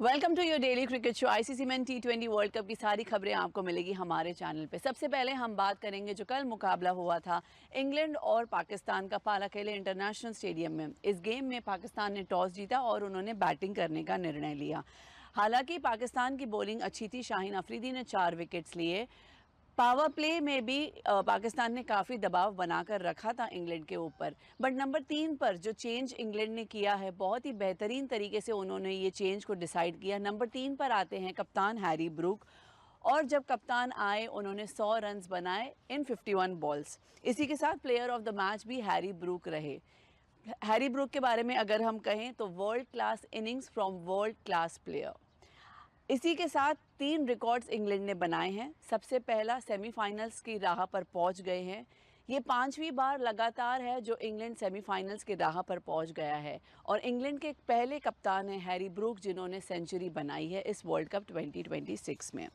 Welcome to your daily cricket show. ICC men टी20 world cup की सारी खबरें आपको मिलेगी हमारे चैनल पे। सबसे पहले हम बात करेंगे जो कल मुकाबला हुआ था इंग्लैंड और पाकिस्तान का पालाखेले इंटरनेशनल स्टेडियम में। इस गेम में पाकिस्तान ने टॉस जीता और उन्होंने बैटिंग करने का निर्णय लिया। हालांकि पाकिस्तान की बॉलिंग अच्छी थी। शाहीन अफरीदी ने 4 विकेट्स लिए। पावर प्ले में भी पाकिस्तान ने काफ़ी दबाव बनाकर रखा था इंग्लैंड के ऊपर। बट नंबर 3 पर जो चेंज इंग्लैंड ने किया है, बहुत ही बेहतरीन तरीके से उन्होंने ये चेंज को डिसाइड किया। नंबर 3 पर आते हैं कप्तान हैरी ब्रूक, और जब कप्तान आए उन्होंने 100 रन्स बनाए इन 51 बॉल्स। इसी के साथ प्लेयर ऑफ द मैच भी हैरी ब्रूक रहे। हैरी ब्रूक के बारे में अगर हम कहें तो world class innings from world class player. इसी के साथ 3 रिकॉर्ड्स इंग्लैंड ने बनाए हैं। सबसे पहला, सेमीफाइनल्स की राह पर पहुंच गए हैं। ये 5वीं बार लगातार है जो इंग्लैंड सेमीफाइनल्स की राह पर पहुंच गया है, और इंग्लैंड के पहले कप्तान हैं हैरी ब्रूक जिन्होंने सेंचुरी बनाई है इस वर्ल्ड कप 2026 में।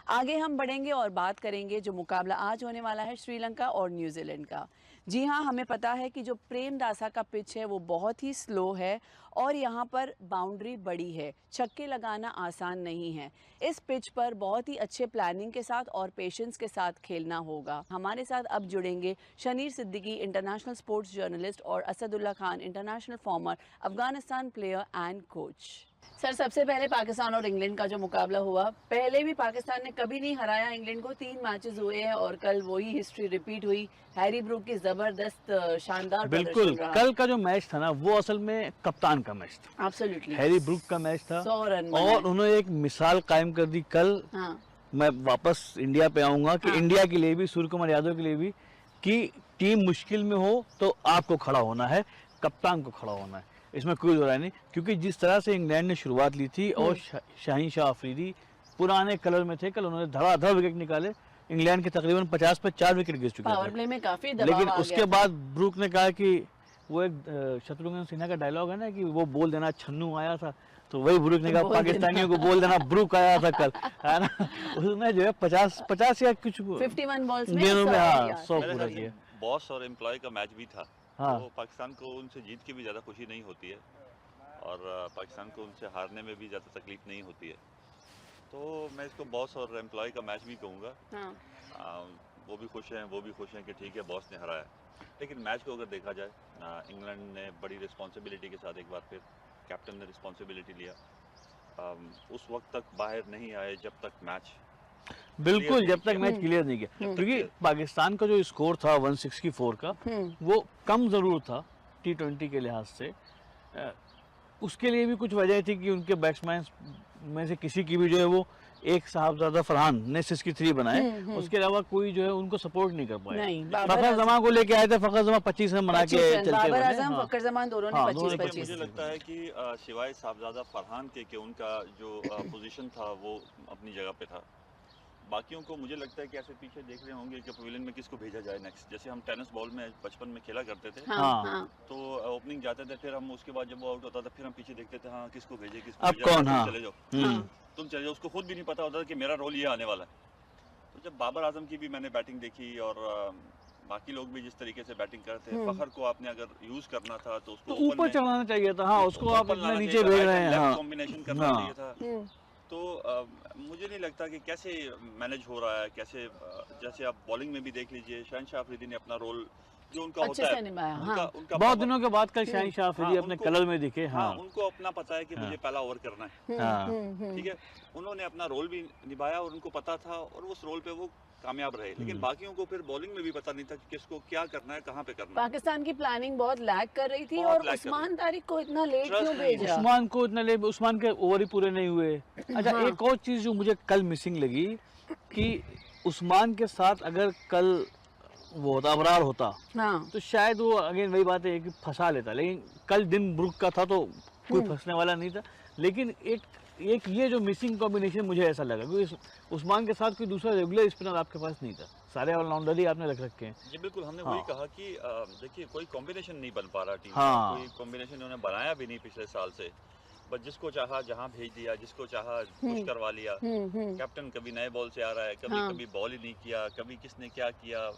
आगे हम बढ़ेंगे और बात करेंगे जो मुकाबला आज होने वाला है श्रीलंका और न्यूजीलैंड का। जी हाँ, हमें पता है कि जो प्रेमदासा का पिच है वो बहुत ही स्लो है और यहाँ पर बाउंड्री बड़ी है। छक्के लगाना आसान नहीं है। इस पिच पर बहुत ही अच्छे प्लानिंग के साथ और पेशेंस के साथ खेलना होगा। हमारे साथ अब जुड़ेंगे Ashneer Siddiqui, international sports journalist, और Asadullah Khan, international farmer Afghanistan player and coach. Sir, सबसे पहले पाकिस्तान और इंग्लैंड का जो मुकाबला हुआ, पहले भी पाकिस्तान ने कभी नहीं हराया इंग्लैंड को। 3 मैचेस हुए हैं और कल वही हिस्ट्री रिपीट हुई। हैरी ब्रूक की जबरदस्त शानदार बिल्कुल, प्रदर्शन रहा। कल का जो मैच था ना वो असल में कप्तान का मैच था। एब्सोल्युटली हैरी ब्रूक का मैच था 100 रन और उन्होंने एक मिसाल कायम कर दी कल। हाँ। मैं वापस इंडिया पे आऊंगा कि हाँ। इंडिया के लिए भी, सूर्य कुमार यादव के लिए भी, कि टीम मुश्किल में हो तो आपको खड़ा होना है, कप्तान को खड़ा होना है, इसमें कोई दो राय नहीं। क्योंकि जिस तरह से इंग्लैंड ने शुरुआत ली थी और शाहीन शाह अफरीदी पुराने कलर में थे, कल उन्होंने धड़ाधड़ विकेट निकाले। इंग्लैंड के तकरीबन 50 पे 4 विकेट गिर चुके पावर थे। प्ले में काफी दबाव लेकिन आ उसके गया बाद ब्रूक ने कहा कि वो एक शत्रुघ्न सिन्हा का डायलॉग है ना कि वो बोल देना छन्नू आया था, तो वही ब्रूक ने कहा पाकिस्तानियों को बोल देना ब्रूक आया था कल, है ना। उसने जो है 50 या कुछ 51 बॉल्स गेंदों में 100 मेरे पूरा ख्याल से किया। बॉस और एम्प्लॉय का मैच भी था। हाँ। तो पाकिस्तान को उनसे जीत के भी ज़्यादा खुशी नहीं होती है और पाकिस्तान को उनसे हारने में भी ज़्यादा तकलीफ नहीं होती है। तो मैं इसको बॉस और एम्प्लॉय का मैच भी कहूँगा। हाँ। वो भी खुश हैं, वो भी खुश हैं कि ठीक है बॉस ने हराया। लेकिन मैच को अगर देखा जाए, इंग्लैंड ने बड़ी रिस्पॉन्सिबिलिटी के साथ एक बार फिर कैप्टन ने रिस्पॉन्सिबिलिटी लिया। उस वक्त तक बाहर नहीं आए जब तक मैच बिल्कुल, जब तक मैच क्लियर नहीं किया। क्योंकि पाकिस्तान का जो स्कोर था 164 का, वो कम जरूर था टी20 के लिहाज से। उसके लिए भी कुछ वजह थी कि उनके बैट्समैन में से किसी की भी जो है वो एक साहबजादा फरहान ने 63 बनाए, उसके अलावा कोई जो है उनको सपोर्ट नहीं कर पाया। फखर जमान को लेके आए थे, फखर जमान 25 रन बना के चलते बाबर आजम, फखर जमान दोनों ने 25-25। मुझे लगता है कि सिवाय साहबजादा फरहान के उनका जो पोजीशन था वो अपनी जगह पे था। बाकियों को मुझे लगता है कि ऐसे पीछे देख रहे होंगे कि पवेलियन में किसको भेजा जाए नेक्स्ट। जैसे हम टेनिस बॉल में बचपन में खेला करते थे। हाँ। तो ओपनिंग जाते थे, फिर हम उसके बाद जब वो आउट होता था फिर हम पीछे देखते थे, हाँ किसको भेजे, किसको अब भेजा, कौन, तुम हाँ। चले जाओ, तुम चले जाओ। उसको खुद भी नहीं पता होता था कि मेरा रोल ये आने वाला है। तो जब बाबर आजम की भी मैंने बैटिंग देखी और बाकी लोग भी जिस तरीके से बैटिंग करते हैं, फखर को आपने अगर यूज करना था तो उसको ऊपर चढ़ाना चाहिए था। हाँ, उसको आप इतना नीचे भेज रहे हैं, कॉम्बिनेशन करना चाहिए था। तो मुझे नहीं लगता कि कैसे मैनेज हो रहा है, कैसे जैसे आप बॉलिंग में भी देख लीजिए, शाहीन शाह अफरीदी ने अपना रोल जो उनका होता है उनका बहुत दिनों के बाद कल शाहीन शाह अफरीदी अपने कलर में दिखे। हाँ, उनको अपना पता है कि मुझे पहला ओवर करना है। ठीक है, उन्होंने अपना रोल भी निभाया और उनको पता था और उस रोल पे वो कामयाब रहे। लेकिन बाकियों को फिर बॉलिंग में भी पता नहीं था कि किसको क्या करना है, कहाँ पे करना है। पाकिस्तान की प्लानिंग बहुत लैग कर रही थी और उस्मान तारिक को इतना लेट क्यों भेजा? उस्मान को इतना लेट, उस्मान के ओवर ही पूरे नहीं हुए। अच्छा, एक और चीज जो मुझे कल मिसिंग लगी कि उस्मान के साथ अगर कल वो होता, अबरार होता, तो शायद वो अगेन वही बात है कि फंसा लेता। लेकिन कल दिन ब्रुक का था तो कोई फंसने वाला नहीं था। लेकिन एक ये जो मिसिंग कॉम्बिनेशन मुझे ऐसा लगा क्योंकि उस्मान के साथ कोई दूसरा रेगुलर स्पिनर आपके पास नहीं था, सारे ऑलराउंडर ही आपने रख रखे हैं। जी बिल्कुल, हमने वही कहा कि देखिए कोई कॉम्बिनेशन नहीं बन पा रहा टीम हाँ। कोई कॉम्बिनेशन उन्होंने बनाया भी नहीं पिछले साल से। बस जिसको चाहा जहां भेज दिया, जिसको चाहा पुश करवा लिया। कैप्टन कभी नए बॉल से आ रहा है, कभी बॉल ही नहीं किया, कभी किसने क्या किया।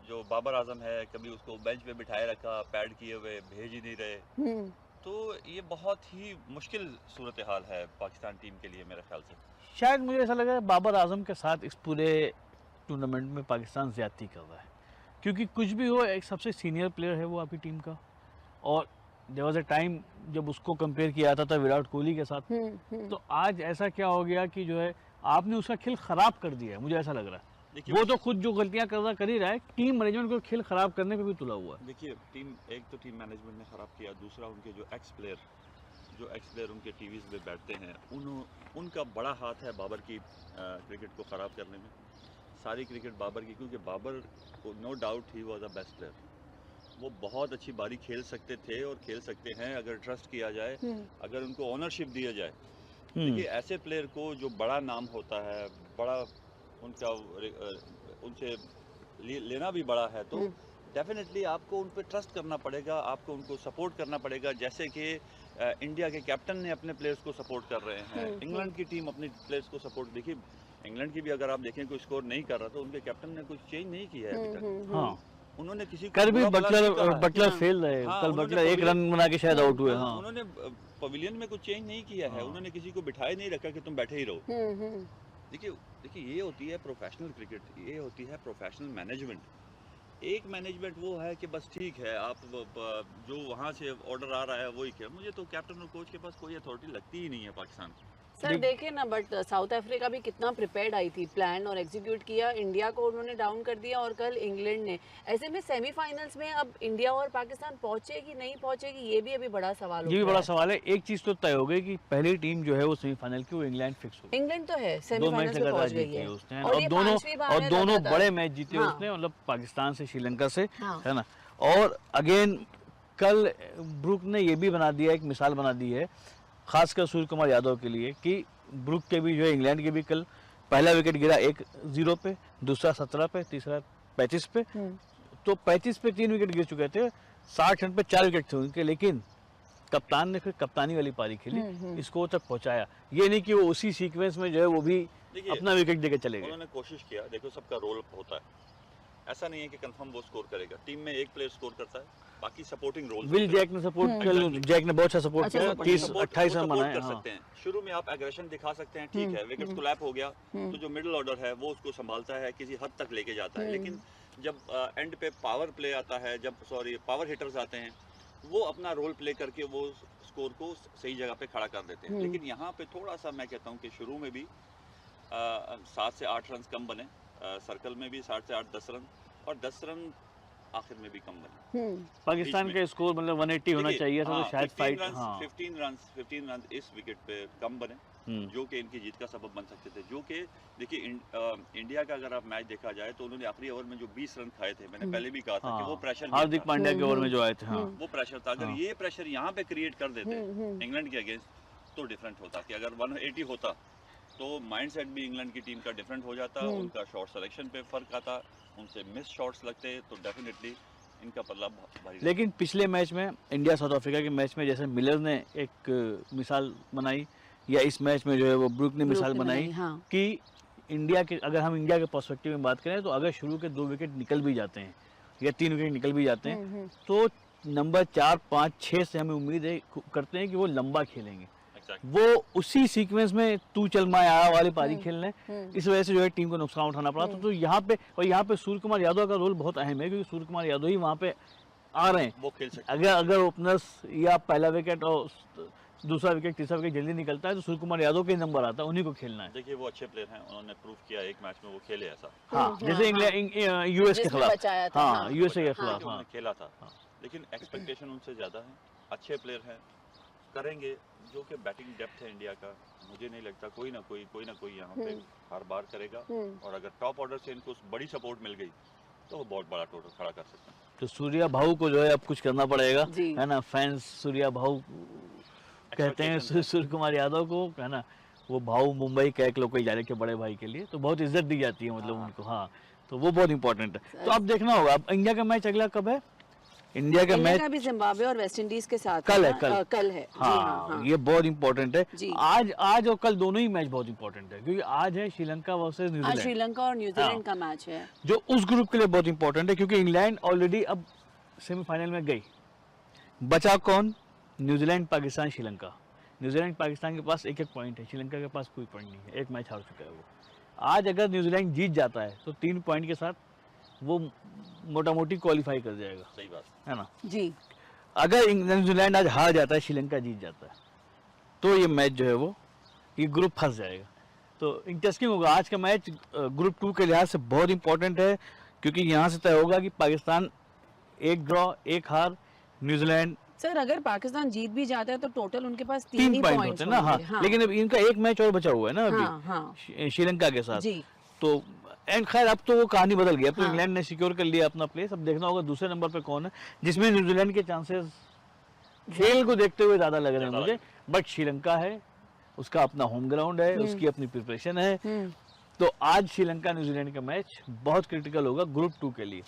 जो बाबर आजम है, कभी उसको बेंच पे बिठाए रखा, पैड किए हुए, भेज ही नहीं रहे। तो ये बहुत ही मुश्किल सूरत हाल है पाकिस्तान टीम के लिए मेरे ख्याल से। शायद मुझे ऐसा लगा बाबर आजम के साथ इस पूरे टूर्नामेंट में पाकिस्तान ज्यादती कर रहा है, क्योंकि कुछ भी हो एक सबसे सीनियर प्लेयर है वो आपकी टीम का, और देयर वाज अ टाइम जब उसको कंपेयर किया जाता था विराट कोहली के साथ। तो आज ऐसा क्या हो गया कि जो है आपने उसका खेल खराब कर दिया है, मुझे ऐसा लग रहा है। वो तो खुद जो गलतियां कर ही रहा है, टीम मैनेजमेंट को खेल खराब करने पे भी तुला हुआ है। देखिए एक तो टीम मैनेजमेंट ने ख़राब किया, दूसरा उनके जो एक्स प्लेयर उनके टीवीज़ पे बैठते हैं, उनका बड़ा हाथ है बाबर की क्रिकेट को ख़राब करने में। सारी क्रिकेट बाबर की, क्योंकि बाबर को no doubt he was the best player. वो बहुत अच्छी बारी खेल सकते थे और खेल सकते हैं अगर ट्रस्ट किया जाए, अगर उनको ऑनरशिप दिया जाए। देखिए ऐसे प्लेयर को जो बड़ा नाम होता है, बड़ा उनका उनसे लेना भी बड़ा है, तो डेफिनेटली आपको उन पर ट्रस्ट करना पड़ेगा, आपको उनको सपोर्ट करना पड़ेगा। जैसे कि इंडिया के कैप्टन ने अपने प्लेयर्स को सपोर्ट कर रहे हैं, इंग्लैंड की टीम अपने प्लेयर्स को सपोर्ट। देखिए इंग्लैंड की भी अगर आप देखें कोई स्कोर नहीं कर रहा तो उनके कैप्टन ने कुछ चेंज नहीं किया है अभी तक। हाँ, उन्होंने किसी को कर भी बटलर हाँ, फेल रहे, हाँ, कल बटलर एक रन बना के शायद आउट हुए। हाँ, उन्होंने पवेलियन में कुछ चेंज नहीं किया है, उन्होंने किसी को बिठाए नहीं रखा कि तुम बैठे ही रहो। देखिए ये होती है प्रोफेशनल क्रिकेट, ये होती है प्रोफेशनल मैनेजमेंट। एक मैनेजमेंट वो है कि बस ठीक है, आप जो वहाँ से ऑर्डर आ रहा है वही खेल। मुझे तो कैप्टन और कोच के पास कोई अथॉरिटी लगती ही नहीं है पाकिस्तान की। सर देखे ना, बट साउथ अफ्रीका भी कितना प्रिपेयर्ड आई थी, प्लान और एग्जीक्यूट किया, इंडिया को उन्होंने डाउन कर दिया, और कल इंग्लैंड ने। ऐसे में सेमीफाइनल्स में अब इंडिया और पाकिस्तान पहुंचेगी नहीं पहुंचेगी, ये भी अभी बड़ा सवाल ये भी बड़ा सवाल है। एक चीज तो तय हो गई कि पहली टीम जो है वो सेमीफाइनल की वो इंग्लैंड फिक्स हो गई। इंग्लैंड तो है सेमीफाइनल्स में पहुंच गई है उसने, और दोनों बड़े मैच जीते उसने, मतलब पाकिस्तान से, श्रीलंका से, है ना। और अगेन कल ब्रुक ने ये भी बना दिया, एक मिसाल बना दी है खासकर सूर्य कुमार यादव के लिए, कि ब्रुक के भी जो है इंग्लैंड के भी कल पहला विकेट गिरा 1-0 पे, दूसरा 17 पे, तीसरा 35 पे। तो 35 पे 3 विकेट गिर चुके थे, 60 रन पे 4 विकेट थे उनके, लेकिन कप्तान ने फिर कप्तानी वाली पारी खेली, स्कोर तक पहुंचाया। ये नहीं कि वो उसी सीक्वेंस में जो है वो भी अपना विकेट देके चले गए। उन्होंने कोशिश किया। देखो सबका रोल होता है, ऐसा नहीं है कि कंफर्म वो स्कोर करेगा। टीम में एक प्लेयर स्कोर करता है, बाकी सपोर्टिंग रोल। विल जैक ने सपोर्ट किया, जैक ने बहुत अच्छा सपोर्ट किया, 30-28 रन बनाए। कर सकते हैं शुरू में, आप एग्रेशन दिखा सकते हैं, ठीक है। विकेट कोलैप हो गया तो जो मिडिल ऑर्डर है वो उसको संभालता है, किसी हद तक लेके जाता है। लेकिन जब एंड पे पावर प्ले आता है, पावर हिटर्स आते हैं, वो अपना रोल प्ले करके वो स्कोर को सही जगह पे खड़ा कर देते हैं। लेकिन यहाँ पे थोड़ा सा मैं कहता हूँ कि शुरू में भी 7 से 8 रन कम बने, सर्कल में भी 7 से 8-10 रन, और 10 रन आखिर में भी कम बने। पाकिस्तान का स्कोर मतलब 180 होना चाहिए था, तो शायद 15 रन इस विकेट पे कम बने, जो कि इनकी जीत का सबब बन सकते थे। जो कि देखिए इंडिया का अगर आप मैच देखा जाए तो उन्होंने आखिरी ओवर में जो 20 रन खाए थे, मैंने पहले भी कहा था कि वो प्रेशर, हार्दिक पांड्या के ओवर में जो आए थे, वो प्रेशर था। अगर ये प्रेशर यहाँ पे क्रिएट कर देते इंग्लैंड के अगेंस्ट तो डिफरेंट होता। कि अगर 180 होता तो माइंडसेट भी इंग्लैंड की टीम का डिफरेंट हो जाता, उनका शॉट सिलेक्शन पे फर्क आता, उनसे मिस शॉट्स लगते, तो डेफिनेटली इनका पल्ला भारी। लेकिन पिछले मैच में, इंडिया साउथ अफ्रीका के मैच में, जैसे मिलर ने एक मिसाल बनाई, या इस मैच में जो है वो ब्रुक ने मिसाल बनाई, कि इंडिया के, अगर हम इंडिया के पर्सपेक्टिव में बात करें तो अगर शुरू के 2 विकेट निकल भी जाते हैं या 3 विकेट निकल भी जाते हैं, तो नंबर 4, 5, 6 से हमें उम्मीद करते हैं कि वो लंबा खेलेंगे। वो उसी सीक्वेंस में तू चल मैं आया वाली पारी खेलने, इस वजह से जो है टीम को नुकसान उठाना पड़ा। तो यहाँ पे, और यहाँ पे सूर्य कुमार यादव का रोल बहुत अहम है, क्योंकि सूर्य कुमार यादव ही वहाँ पे आ रहे हैं, वो खेल सकते। अगर ओपनर्स या पहला विकेट और दूसरा विकेट, तीसरा विकेट जल्दी निकलता है तो सूर्य कुमार यादव के नंबर आता है, उन्हीं को खेलना है। देखिए वो अच्छे प्लेयर हैं, उन्होंने प्रूव किया एक मैच में वो खेले ऐसा। हाँ, जैसे यूएस के खिलाफ, हाँ यूएसए के खिलाफ खेला था। लेकिन एक्सपेक्टेशन उनसे ज्यादा है, अच्छे प्लेयर हैं, करेंगे। जो कि बैटिंग डेप्थ है इंडिया का, मुझे नहीं लगता कोई ना कोई यहाँ पे हर बार करेगा। और अगर टॉप ऑर्डर से इनको बड़ी सपोर्ट मिल गई तो वो बहुत बड़ा टोटल खड़ा कर सकते हैं। तो सूर्या भाऊ को जो है अब कुछ करना पड़ेगा, है ना। फैंस सूर्या भाऊ कहते हैं सूर्य कुमार यादव को, है ना। वो भाऊ मुंबई के एक लोकल जाने के बड़े भाई के लिए तो बहुत इज्जत दी जाती है, मतलब उनको। हाँ, तो वो बहुत इंपॉर्टेंट है। तो अब देखना होगा, अब इंडिया का मैच अगला कब है? इंडिया का मैच भी जिम्बाब्वे और वेस्ट इंडीज के साथ कल है, कल है। हाँ, ये बहुत इंपॉर्टेंट है। आज और कल दोनों ही मैच बहुत इंपॉर्टेंट है, क्योंकि आज है श्रीलंका वर्सेस न्यूजीलैंड। श्रीलंका और न्यूजीलैंड का मैच है, जो उस ग्रुप के लिए बहुत इंपॉर्टेंट है, क्योंकि इंग्लैंड ऑलरेडी अब सेमीफाइनल में गई। बचा कौन? न्यूजीलैंड, पाकिस्तान, श्रीलंका। न्यूजीलैंड पाकिस्तान के पास एक पॉइंट है, श्रीलंका के पास कोई पॉइंट नहीं है, एक मैच हार चुका है वो। आज अगर न्यूजीलैंड जीत जाता है तो 3 पॉइंट के साथ वो मोटा मोटी क्वालिफाई कर जाएगा। सही बात है ना जी। अगर न्यूजीलैंड आज हार जाता है, श्रीलंका जीत जाता है, तो ये मैच जो है वो ये ग्रुप फंस जाएगा। तो इंटरेस्टिंग होगा आज का मैच। ग्रुप 2 के लिहाज से बहुत इंपॉर्टेंट है, क्योंकि यहाँ से तय होगा कि पाकिस्तान 1 ड्रॉ 1 हार, न्यूजीलैंड। सर अगर पाकिस्तान जीत भी जाता है तो टोटल उनके पास 3 ही पॉइंट पॉइंट्स होते हैं ना। हाँ, हाँ। लेकिन अब इनका एक मैच और बचा हुआ है ना अभी। हाँ। श्रीलंका के साथ जी। तो एंड खैर अब तो वो कहानी बदल गई। अब तो हाँ। इंग्लैंड ने सिक्योर कर लिया अपना प्लेस। अब देखना होगा दूसरे नंबर पे कौन है, जिसमें न्यूजीलैंड के चांसेस खेल को देखते हुए ज्यादा लग रहे हैं मुझे। बट श्रीलंका है, उसका अपना होम ग्राउंड है, उसकी अपनी प्रिपरेशन है। तो आज श्रीलंका न्यूजीलैंड का मैच बहुत क्रिटिकल होगा ग्रुप 2 के लिए,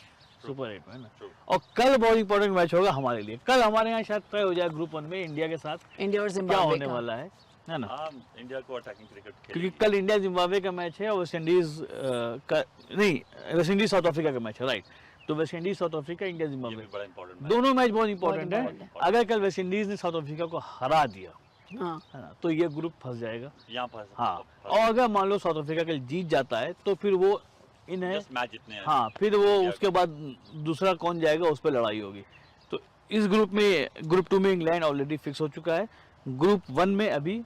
सुपर 8 में ना। और कल बहुत इंपॉर्टेंट मैच होगा हमारे लिए। कल हमारे यहाँ शायद तय हो जाए ग्रुप 1 में इंडिया के साथ इंडिया और क्या जिम्बाब्वे होने वाला है ना। हाँ, इंडिया को अटैकिंग क्रिकेट क्योंकि कल इंडिया जिम्बाब्वे का मैच है और वेस्ट इंडीज का नहीं, वेस्ट इंडीज साउथ अफ्रीका का मैच है, राइट। तो West Indies south Africa, India Zimbabwe, बड़ा इंपॉर्टेंट दोनों मैच बहुत इंपॉर्टेंट है। important अगर कल वेस्ट इंडीज ने साउथ अफ्रीका को हरा दिया हाँ। है ना, तो ये ग्रुप फंस जाएगा यहाँ पर। हाँ। और अगर मान लो साउथ अफ्रीका कल जीत जाता है तो फिर वो इन्हें मैच जितने हैं। हाँ, फिर वो उसके बाद दूसरा कौन जाएगा उस पर लड़ाई होगी। तो इस ग्रुप में, ग्रुप 2 में इंग्लैंड ऑलरेडी फिक्स हो चुका है। ग्रुप 1 में अभी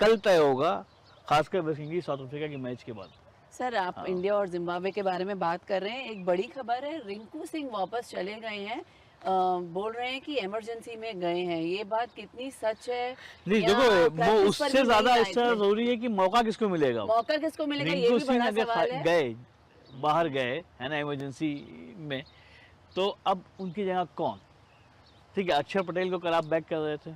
कल तय होगा, खासकर वेस्ट इंडीज साउथ अफ्रीका के मैच के बाद। सर आप इंडिया और जिम्बाब्वे के बारे में बात कर रहे हैं, एक बड़ी खबर है, रिंकू सिंह वापस चले गए हैं। बोल रहे हैं कि इमरजेंसी में गए हैं, ये बात कितनी सच है? नहीं या देखो, वो practice पर उससे भी ज्यादा नहीं आए इससे थे? जरूरी है कि मौका किसको मिलेगा। मौका किसको मिलेगा ये रिंकू भी सिंह बड़ा अगर सवाल है। गए, बाहर गए है ना इमरजेंसी में, तो अब उनकी जगह कौन? ठीक है, अक्षर पटेल को कल आप बैक कर रहे थे,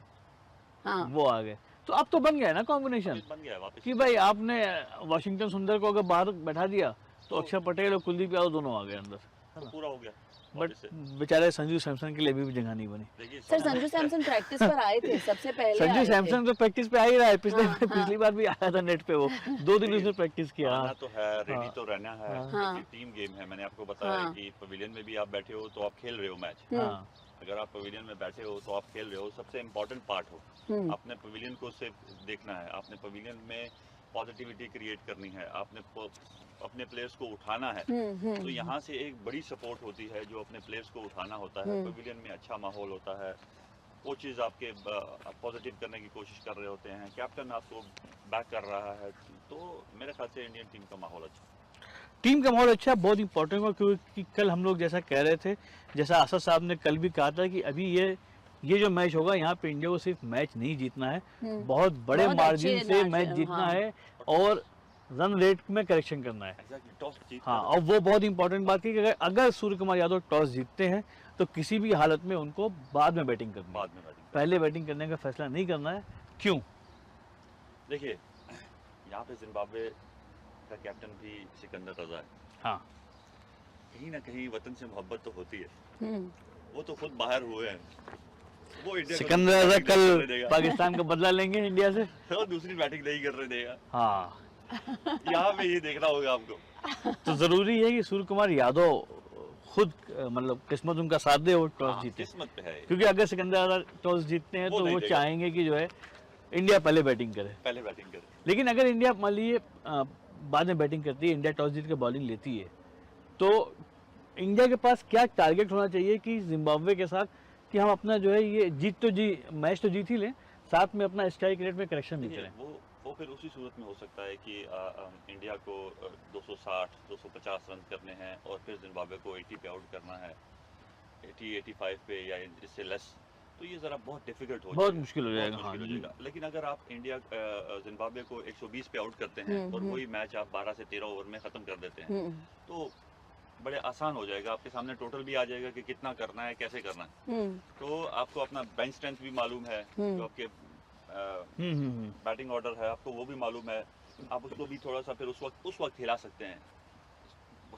हाँ। वो आ गए, तो अब तो बन गया ना कॉम्बिनेशन बन गया वापस कि भाई आपने वाशिंगटन सुंदर को अगर बाहर बैठा दिया तो अक्षर पटेल और कुलदीप यादव दोनों आ गए अंदर, तो पूरा हो गया। बट बेचारे संजू सैमसन के लिए भी जगह नहीं बनी। देखिए सर संजू सैमसन प्रैक्टिस पर आए थे सबसे पहले। संजू आए थे। सैमसन तो प्रैक्टिस पे आ ही रहा है, हाँ। पिछली बार भी आया था नेट पे, वो 2 दिन उसने प्रैक्टिस किया। आना तो है, रेडी तो रहना है। हाँ। एक टीम गेम है, मैंने आपको बताया हाँ। कि पवेलियन में भी आप बैठे हो तो आप खेल रहे हो मैच। हाँ, अगर आप पवेलियन में बैठे हो तो आप खेल रहे हो, सबसे इम्पोर्टेंट पार्ट हो। आपने पवेलियन को सिर्फ देखना है, आपने पवेलियन में पॉजिटिविटी क्रिएट करनी है, आपने अपने प्लेयर्स को उठाना है। तो यहाँ से एक बड़ी सपोर्ट होती है जो अपने प्लेयर्स को उठाना होता है। पवेलियन में अच्छा माहौल होता है, कोचेज आपके पॉजिटिव करने की कोशिश कर रहे होते हैं, कैप्टन आपको बैक कर रहा है। तो मेरे ख्याल से इंडियन टीम का माहौल अच्छा, टीम का माहौल अच्छा, बहुत इंपॉर्टेंट हुआ, क्योंकि कल हम लोग जैसा कह रहे थे, जैसा असद साहब ने कल भी कहा था कि अभी ये जो मैच होगा यहाँ पे इंडिया को सिर्फ मैच नहीं जीतना है, बहुत बड़े बहुत मार्जिन अच्छे से मैच, मैच जीतना हाँ। है और रन रेट में करेक्शन करना है। एग्जैक्टली टॉस जीत हाँ, और वो बहुत इंपॉर्टेंट बात है कि अगर सूर्य कुमार यादव टॉस जीतते हैं तो किसी भी हालत में उनको बाद में बैटिंग करनी है, बाद में बैटिंग। पहले बैटिंग करने का फैसला नहीं करना है। क्यों? देखिए यहाँ पे जिम्बाब्वे का कैप्टन भी सिकंदर रजा है। हाँ, कहीं ना कहीं वतन से मोहब्बत तो होती है, वो तो खुद बाहर हुए हैं। वो इंडिया को सिकंदर दूसरी रजा बैटिंग नहीं करने कल देगा। पाकिस्तान का बदला लेंगे इंडिया से। वो दूसरी बैटिंग नहीं करने देगा। हाँ, यहाँ पे ये देखना होगा आपको। तो जरूरी है कि सूर्य कुमार यादव खुद मतलब किस्मत उनका साथ दे और टॉस हाँ, जीते, किस्मत पे है, क्योंकि अगर सिकंदर टॉस जीतते हैं वो तो नहीं वो देगा। चाहेंगे कि जो है इंडिया पहले बैटिंग करे। पहले बैटिंग करे। लेकिन अगर इंडिया मान लीजिए बाद में बैटिंग करती है, इंडिया टॉस जीत के बॉलिंग लेती है, तो इंडिया के पास क्या टारगेट होना चाहिए कि जिम्बाब्वे के साथ कि हम अपना जो है ये मैच तो जीत ही लें, साथ में अपना स्ट्राइक रेट में करेक्शन भी देखिए, करें। वो फिर उसी सूरत में हो सकता है कि इंडिया को 260 250 रन करने हैं और फिर जिम्बाब्वे को 80 पे आउट करना है, 80 85 पे या इससे लेस, तो ये जरा बहुत डिफिकल्ट हो बहुत जाएगा, मुश्किल हो बहुत जाएगा। मुश्किल हो हाँ, जाएगा। लेकिन अगर आप इंडिया जिम्बाब्वे को 120 पे आउट करते हैं और वही मैच आप 12 से 13 ओवर में खत्म कर देते हैं, तो बड़े आसान हो जाएगा। आपके सामने टोटल भी आ जाएगा कि कितना करना है, कैसे करना है। तो आपको अपना बेंच स्ट्रेंथ भी मालूम है, जो आपके बैटिंग ऑर्डर है आपको वो भी मालूम है, आप उसको भी थोड़ा सा फिर उस वक्त हिला सकते हैं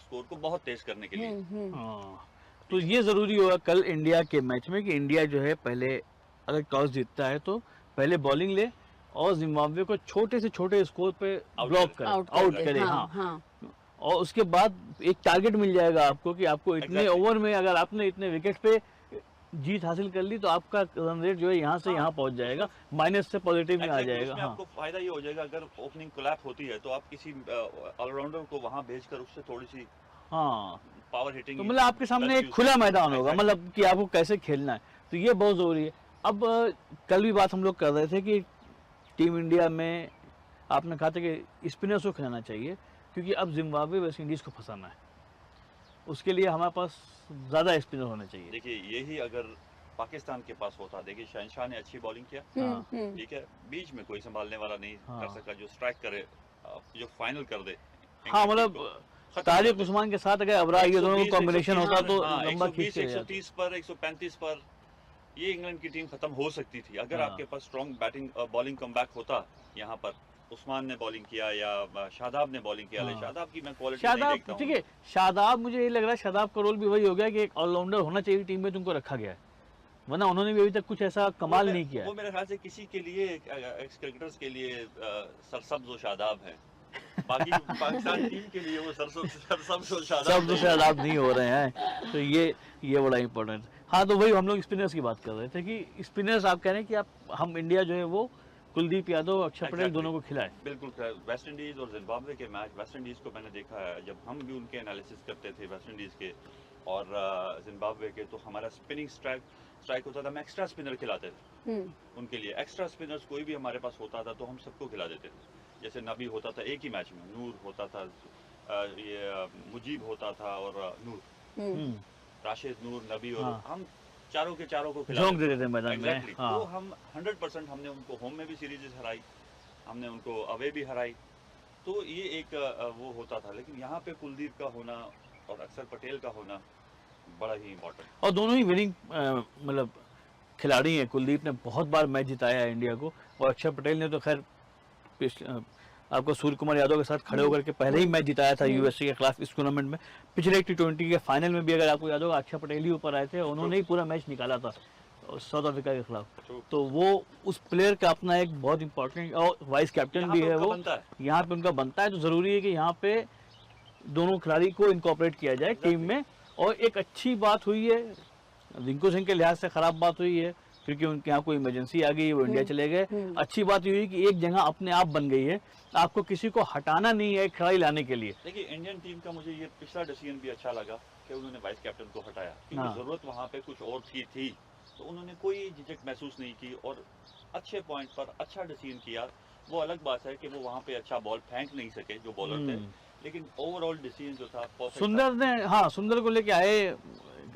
स्कोर को बहुत तेज करने के लिए। हाँ, तो ये जरूरी होगा कल इंडिया के मैच में कि इंडिया जो है पहले अगर टॉस जीतता है तो पहले बॉलिंग ले और जिम्बाब्वे को छोटे से छोटे स्कोर पे ब्लॉक करे, आउट करे। हाँ, और उसके बाद एक टारगेट मिल जाएगा आपको कि आपको इतने ओवर में अगर आपने इतने विकेट पे जीत हासिल कर ली तो आपका रन रेट जो है यहाँ से यहाँ पहुँच जाएगा, माइनस से पॉजिटिव में आ जाएगा। हाँ, आपको फायदा ये हो जाएगा अगर ओपनिंग कोलैप्स होती है तो आप किसी ऑलराउंडर को वहाँ भेजकर उससे थोड़ी सी हाँ, पावर हिटिंग, तो मतलब आपके सामने एक खुला मैदान होगा, मतलब कि आपको कैसे खेलना है, तो ये बहुत ज़रूरी है। अब कल भी बात हम लोग कर रहे थे कि टीम इंडिया में आपने कहा था कि स्पिनर्स को खिलाना चाहिए, क्योंकि अब जिम्बाब्वे वेस्ट इंडीज़ को फंसाना है, उसके लिए हमारे पास ज़्यादा स्पिनर होने चाहिए। देखिए यही अगर पाकिस्तान के पास होता, देखिए शहनशाह ने अच्छी बॉलिंग किया, ठीक है, बीच में कोई संभालने वाला नहीं कर सका जो स्ट्राइक करे, जो फाइनल कर दे। हाँ, मतलब तारिक उस्मान के साथ अगर अबरार ये दोनों का कॉम्बिनेशन होता तो लंबा खींच के 130 पर 135 पर ये इंग्लैंड की टीम खत्म हो सकती थी अगर आपके पास स्ट्रॉन्ग बैटिंग बॉलिंग कमबैक होता। यहाँ पर उस्मान ने बॉलिंग किया या शादाब ने बॉलिंग किया, शादाब की मैं क्वालिटी नहीं देखता हूं। ठीक है, शादाब मुझे ये लग रहा है शादाब का रोल भी वही हो गया कि एक ऑलराउंडर होना चाहिए टीम में, तुमको रखा गया है, वरना उन्होंने भी अभी तक कुछ ऐसा कमाल नहीं किया। वो मेरे ख्याल से किसी के लिए एक्स क्रिकेटर्स के लिए सरसब्ज और शादाब है, बाकी पाकिस्तान टीम के लिए वो सरसब्ज और शादाब नहीं हो रहे हैं, तो ये बड़ा इंपॉर्टेंट। हाँ, तो वही हम लोग स्पिनर्स की बात कर रहे थे कि स्पिनर्स आप कह रहे हैं कि हम इंडिया जो है वो कुलदीप यादव और अक्षर पटेल दोनों को खिलाए। बिल्कुल, वेस्ट इंडीज और जिम्बाब्वे के मैच, वेस्ट इंडीज को मैंने देखा है जब हम भी उनके एनालिसिस करते थे वेस्ट इंडीज के और जिम्बाब्वे के, तो हमारा स्पिनिंग स्ट्राइक होता था, हम एक्स्ट्रा स्पिनर खिलाते थे उनके लिए। एक्स्ट्रा स्पिनर्स कोई भी हमारे पास होता था तो हम सबको खिला देते थे। जैसे नबी होता था एक ही मैच में, नूर होता था, ये मुजीब होता था और नूर, राशिद, नूर, नबी, और हम चारों के चारों को खिला देते थे मैदान में। हाँ। तो हम 100% हमने उनको होम में भी सीरीज हराई, हमने उनको अवे भी हराई, तो ये एक वो होता था। लेकिन यहाँ पे कुलदीप का होना और अक्षर पटेल का होना बड़ा ही इम्पोर्टेंट, और दोनों ही विनिंग मतलब खिलाड़ी हैं। कुलदीप ने बहुत बार मैच जिताया है इंडिया को, और अक्षर पटेल ने तो खैर आपको सूर्य कुमार यादव के साथ खड़े होकर के पहले ही मैच जिताया था यूएसए के खिलाफ इस टूर्नामेंट में। पिछले T20 के फाइनल में भी अगर आपको याद होगा अक्षर पटेल ही ऊपर आए थे, उन्होंने ही पूरा मैच निकाला था साउथ अफ्रीका के खिलाफ। तो वो उस प्लेयर का अपना एक बहुत इंपॉर्टेंट, और वाइस कैप्टन भी है वो, यहाँ पे उनका बनता है। तो जरूरी है कि यहाँ पे दोनों खिलाड़ी को इनकॉर्पोरेट किया जाए टीम में। और एक अच्छी बात हुई है, रिंकू सिंह के लिहाज से खराब बात हुई है क्योंकि उनके यहाँ कोई इमरजेंसी आ गई, वो इंडिया चले गए। अच्छी बात ये हुई कि एक जगह अपने आप बन गई है, आपको किसी को हटाना नहीं है खिलाड़ी लाने के लिए। देखिए इंडियन टीम का मुझे ये पिछला डिसीजन भी अच्छा लगा कि उन्होंने वाइस कैप्टन को हटाया, क्योंकि जरूरत वहाँ पे कुछ और थी, तो उन्होंने कोई झिझक महसूस नहीं की और अच्छे पॉइंट पर अच्छा डिसीजन किया। वो अलग बात है कि वो वहाँ पे अच्छा बॉल फेंक नहीं सके जो बॉलर थे, लेकिन ओवरऑल डिसीजन जो था सुंदर ने, हाँ सुंदर को लेके आए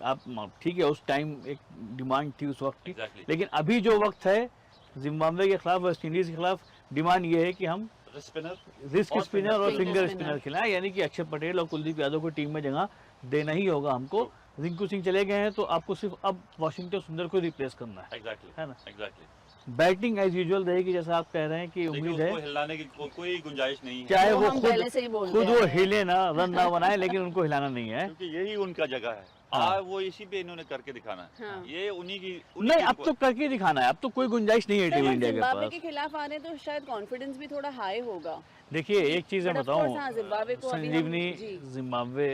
आप, ठीक है उस टाइम एक डिमांड थी उस वक्त की, लेकिन अभी जो वक्त है जिम्बाब्वे के खिलाफ, वेस्ट इंडीज के खिलाफ डिमांड ये है कि हम रिस्क स्पिनर और फिंगर स्पिनर खिलाएं, यानी कि अक्षर पटेल और कुलदीप यादव को टीम में जगह देना ही होगा हमको। रिंकू सिंह चले गए हैं तो आपको सिर्फ अब वाशिंगटन सुंदर को रिप्लेस करना है, है ना। बैटिंग एज यूजुअल रहेगी जैसा आप कह रहे हैं कि उम्मीद है, हिलाने की कोई गुंजाइश नहीं है, चाहे वो खुद वो हिले ना, रन ना बनाए, लेकिन उनको हिलाना नहीं है क्योंकि यही उनका जगह है। वो इसी पे इन्होंने करके दिखाना है। हाँ। ये उन्हीं की नहीं, अब तो करके दिखाना है, अब तो कोई गुंजाइश नहीं है टीम इंडिया के पास। के खिलाफ आने तो शायद कॉन्फिडेंस भी थोड़ा हाई होगा। देखिए एक चीज मैं बताऊं संजीवनी, जिम्बाब्वे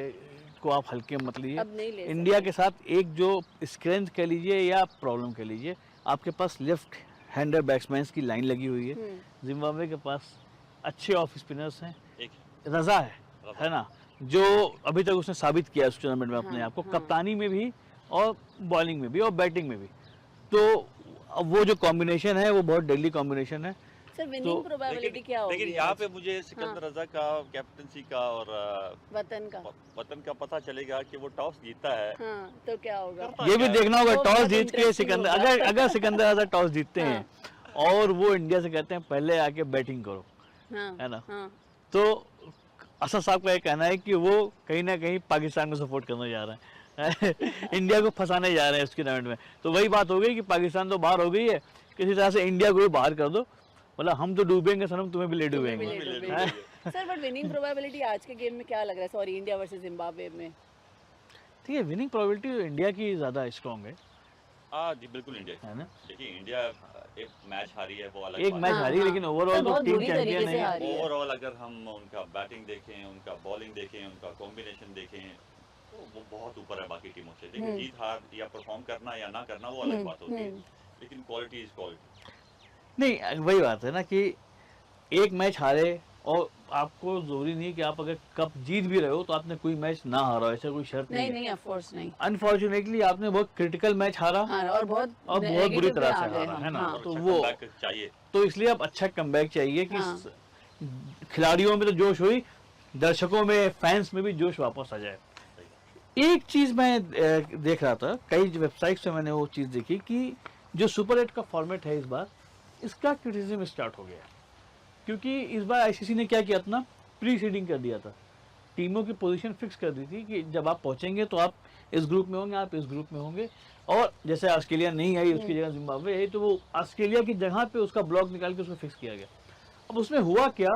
को आप हल्के मत लीजिए। इंडिया के साथ एक जो स्ट्रेंथ कह लीजिए या प्रॉब्लम कह लीजिए, आपके पास लेफ्ट हैंडर बैट्समैन की लाइन लगी हुई है। जिम्बाब्वे के पास अच्छे ऑफ स्पिनर्स हैं, रजा है ना, जो अभी तक उसने साबित किया उस टूर्नामेंट में अपने आप को, कप्तानी में भी और बॉलिंग में भी और बैटिंग में भी। तो वो जो कॉम्बिनेशन है वो बहुत डेडली कॉम्बिनेशन है। सर विनिंग प्रोबेबिलिटी क्या होगी? लेकिन यहाँ पे मुझे सिकंदर रजा का कैप्टनसी का और वतन का पता चलेगा कि वो टॉस जीतता है। तो क्या होगा ये भी देखना होगा। टॉस जीत के सिकंदर, अगर सिकंदर रजा टॉस जीतते हैं और वो इंडिया से कहते हैं पहले आके बैटिंग करो, है ना, तो असद साहब का ये कहना है कि वो कहीं ना कहीं पाकिस्तान को सपोर्ट करने जा रहे हैं इंडिया को फंसाने जा रहे हैं उसके टूर्नामेंट में। तो वही बात हो गई कि पाकिस्तान तो बाहर हो गई है, किसी तरह से इंडिया को भी बाहर कर दो, मतलब हम तो डूबेंगे सनम, तुम्हें भी ले डूबेंगे। सर बट विनिंग प्रोबेबिलिटी आज के गेम में क्या लग रहा है, सॉरी इंडिया वर्सेस जिम्बाब्वे में? ठीक है, विनिंग प्रोबेबिलिटी इंडिया की ज्यादा स्ट्रांग है। जी बिल्कुल इंडिया है ना। देखिए इंडिया एक मैच हारी है, वो अलग एक मैच हारी है, लेकिन ओवरऑल तो टीम चैंपियन है। ओवरऑल अगर हम उनका बैटिंग देखें, उनका बॉलिंग देखें, उनका कॉम्बिनेशन देखें, वो बहुत ऊपर है बाकी टीमों से। देखिए जीत हार या परफॉर्म करना या ना करना वो अलग बात होती है, लेकिन क्वालिटी इज क्वालिटी। नहीं वही बात है ना कि एक मैच हारे और आपको जरूरी नहीं कि आप अगर कप जीत भी रहे हो तो आपने कोई मैच ना हारा, ऐसा कोई शर्त नहीं है। नहीं ऑफ कोर्स नहीं। अनफॉर्चुनेटली आपने बहुत क्रिटिकल मैच हारा और बहुत बुरी तरह से हारा, है ना। हाँ। तो अच्छा वो comeback चाहिए। तो इसलिए अब अच्छा कमबैक चाहिए कि हाँ। खिलाड़ियों में तो जोश हुई, दर्शकों में, फैंस में भी जोश वापस आ जाए। एक चीज मैं देख रहा था, कई वेबसाइट्स पे मैंने वो चीज देखी कि जो सुपर 8 का फॉर्मेट है इस बार, इसका क्रिटिसिज्म स्टार्ट हो गया क्योंकि इस बार आईसीसी ने क्या किया था ना, प्री सीडिंग कर दिया था, टीमों की पोजीशन फिक्स कर दी थी कि जब आप पहुंचेंगे तो आप इस ग्रुप में होंगे, आप इस ग्रुप में होंगे। और जैसे ऑस्ट्रेलिया नहीं आई, उसकी जगह जिम्बाब्वे आई, तो वो ऑस्ट्रेलिया की जगह पे उसका ब्लॉक निकाल के उसको फिक्स किया गया। अब उसमें हुआ क्या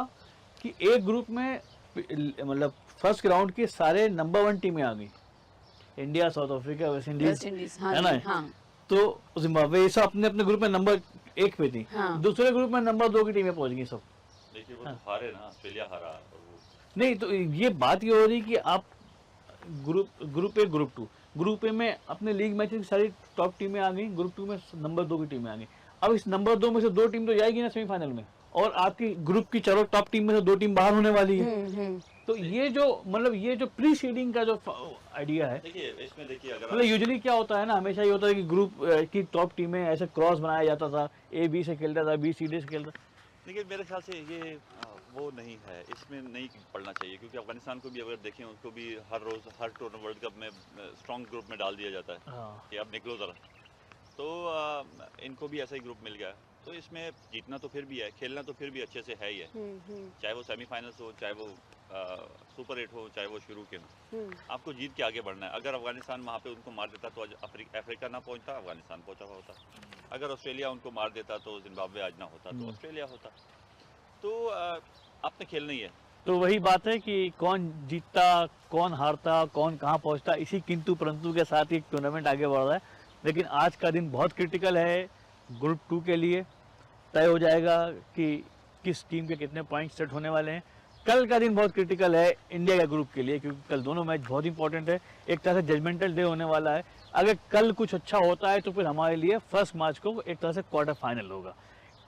कि एक ग्रुप में मतलब फर्स्ट राउंड की सारे नंबर 1 टीमें आ गई, India, south Africa, West Indies, हाँ है ना। हाँ। तो जिम्बाब्वे ये सब अपने अपने ग्रुप में नंबर 1 पे थी, हाँ। दूसरे ग्रुप में नंबर 2 की टीमें पहुंच गई सब। देखिए वो तो हारे ना, ऑस्ट्रेलिया हारा और वो नहीं तो ये बात ये हो रही कि आप ग्रुप ए, ग्रुप ए में अपने लीग मैचेस की सारी टॉप टीमें आ गई, ग्रुप 2 में नंबर 2 की टीमें आ गई। अब इस नंबर 2 में से 2 टीम तो जाएगी ना सेमीफाइनल में, और आपकी ग्रुप की चलो टॉप टीम में से 2 टीम बाहर होने वाली है। तो ये जो मतलब ये जो प्री सीडिंग का जो आइडिया है, देखिए इसमें देखिए अगर मतलब यूजुअली क्या होता है ना, हमेशा ये होता है कि ग्रुप की टॉप टीमें ऐसे क्रॉस बनाया जाता था, ए बी से खेलता था, बी सी डी से खेलता। देखिए मेरे ख्याल से ये वो नहीं है, इसमें नहीं पढ़ना चाहिए, क्योंकि अफगानिस्तान को भी अगर देखें उनको भी हर रोज़ हर टूर्नामेंट वर्ल्ड कप में स्ट्रॉन्ग ग्रुप में डाल दिया जाता है हाँ। कि अब निकलो ज़रा। तो इनको भी ऐसा ही ग्रुप मिल गया, तो इसमें जीतना तो फिर भी है, खेलना तो फिर भी अच्छे से है ही है, चाहे वो सेमीफाइनल्स हो, चाहे वो सुपर 8 हो, चाहे वो शुरू के हो, आपको जीत के आगे बढ़ना है। अगर अफगानिस्तान वहाँ पे उनको मार देता तो आज अफ्रीका ना पहुँचता, अफगानिस्तान पहुँचा हुआ होता। अगर ऑस्ट्रेलिया उनको मार देता तो जिम्बाब्वे आज ना होता, तो ऑस्ट्रेलिया होता। तो आपने खेलना ही है। तो वही बात है कि कौन जीतता, कौन हारता, कौन कहाँ पहुंचता, इसी किंतु परंतु के साथ ही टूर्नामेंट आगे बढ़ रहा है। लेकिन आज का दिन बहुत क्रिटिकल है ग्रुप 2 के लिए। तय हो जाएगा कि किस टीम के कितने पॉइंट सेट होने वाले हैं। कल का दिन बहुत क्रिटिकल है इंडिया के ग्रुप के लिए, क्योंकि कल दोनों मैच बहुत इंपॉर्टेंट है, एक तरह से जजमेंटल डे होने वाला है। अगर कल कुछ अच्छा होता है तो फिर हमारे लिए फर्स्ट मार्च को एक तरह से क्वार्टर फाइनल होगा।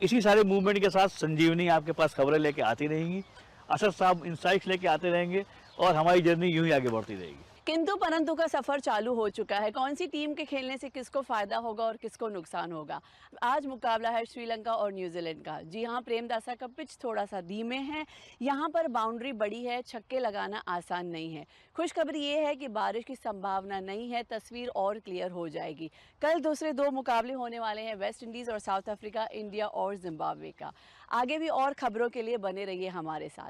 इसी सारे मूवमेंट के साथ संजीवनी आपके पास खबरें लेके आती रहेंगी, असद साहब इंसाइट्स लेके आते रहेंगे, और हमारी जर्नी यूं ही आगे बढ़ती रहेगी। किंतु परंतु का सफर चालू हो चुका है। कौन सी टीम के खेलने से किसको फायदा होगा और किसको नुकसान होगा। आज मुकाबला है श्रीलंका और न्यूजीलैंड का। जी हाँ, प्रेमदासा का पिच थोड़ा सा धीमे है, यहाँ पर बाउंड्री बड़ी है, छक्के लगाना आसान नहीं है। खुशखबरी ये है कि बारिश की संभावना नहीं है, तस्वीर और क्लियर हो जाएगी। कल दूसरे 2 मुकाबले होने वाले हैं, वेस्ट इंडीज़ और साउथ अफ्रीका, इंडिया और जिम्बाब्वे का। आगे भी और खबरों के लिए बने रहिए हमारे साथ।